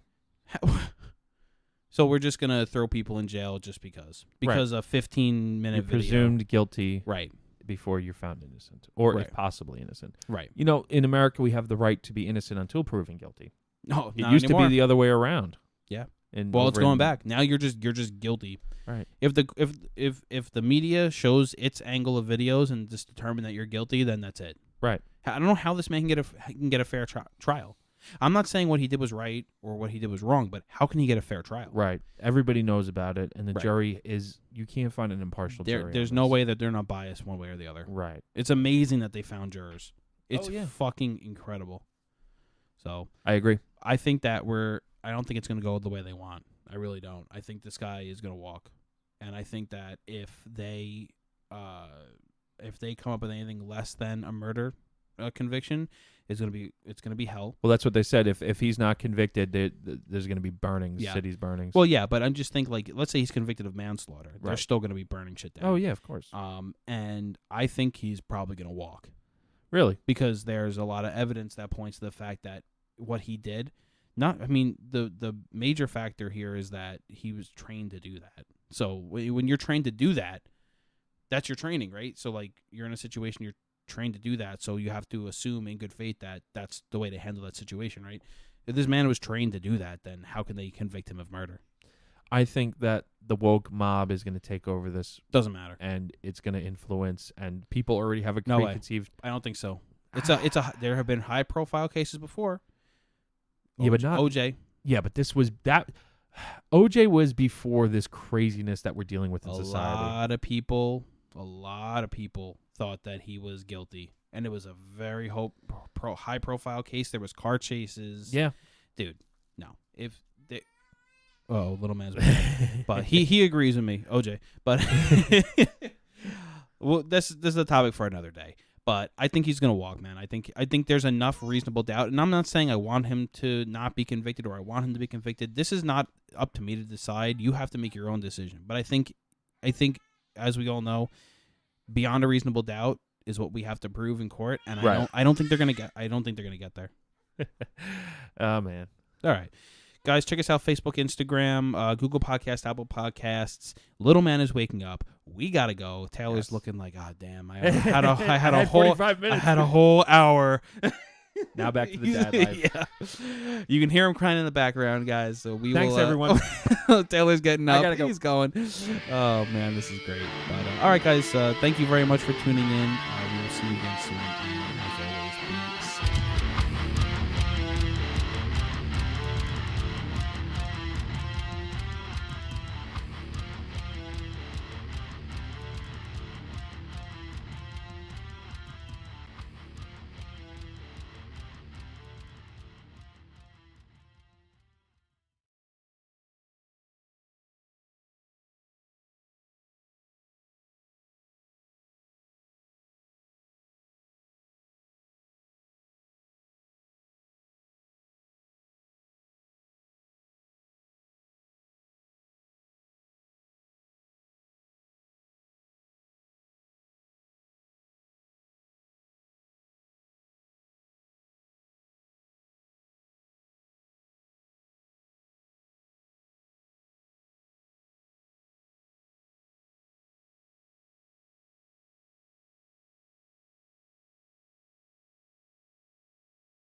So we're just going to throw people in jail just because a 15-minute You're video. presumed guilty Right. before you're found innocent, or Right. if possibly innocent. Right. In America, we have the right to be innocent until proven guilty. No, It not used anymore. to be the other way around. Yeah. Well, It's going back. Now you're just guilty. Right. If the media shows its angle of videos and just determine that you're guilty, then that's it. Right. I don't know how this man can get a fair trial. I'm not saying what he did was right or what he did was wrong, but how can he get a fair trial? Right. Everybody knows about it, and the Right. jury you can't find an impartial jury. There's on no this. way that they're not biased one way or the other. Right. It's amazing that they found jurors. It's yeah. fucking incredible. So I agree. I think that I don't think it's going to go the way they want. I really don't. I think this guy is going to walk. And I think that if they come up with anything less than a murder conviction, it's going to be hell. Well, that's what they said. If he's not convicted, there's going to be burnings, Yeah. cities burnings. Well, yeah, but I just think like let's say he's convicted of manslaughter. They're Right. still going to be burning shit down. Oh yeah, of course. And I think he's probably going to walk. Really? Because there's a lot of evidence that points to the fact that what he did, the major factor here is that he was trained to do that. So when you're trained to do that, that's your training, right? So like you're in a situation you're trained to do that, so you have to assume in good faith that that's the way to handle that situation, right? If this man was trained to do that, then how can they convict him of murder? I think that the woke mob is going to take over this, Doesn't matter. and it's going to influence, and people already have a No way. preconceived. I don't think so. There have been high profile cases before. Yeah, but not OJ. Yeah, but this was that. OJ was before this craziness that we're dealing with in A society. lot of people thought that he was guilty, and it was a very high profile case. There was car chases. Yeah, dude. No, little man's bad. But he agrees with me, OJ. But well, this is a topic for another day. But I think he's gonna walk, man. I think there's enough reasonable doubt, and I'm not saying I want him to not be convicted or I want him to be convicted. This is not up to me to decide. You have to make your own decision. But I think, as we all know, beyond a reasonable doubt is what we have to prove in court, and Right. I don't think they're gonna get there. Oh man. All right. Guys, check us out, Facebook, Instagram, Google Podcasts, Apple Podcasts. Little man is waking up. We got to go. Taylor's looking like, damn, I had a whole 45 minutes. I had a whole hour. Now back to the dad life. Yeah. You can hear him crying in the background, guys. So Thanks, will, everyone. Taylor's getting up. I gotta go. He's going. Oh, man, this is great. But, all right, guys, thank you very much for tuning in. We will see you again soon. And as always, be safe.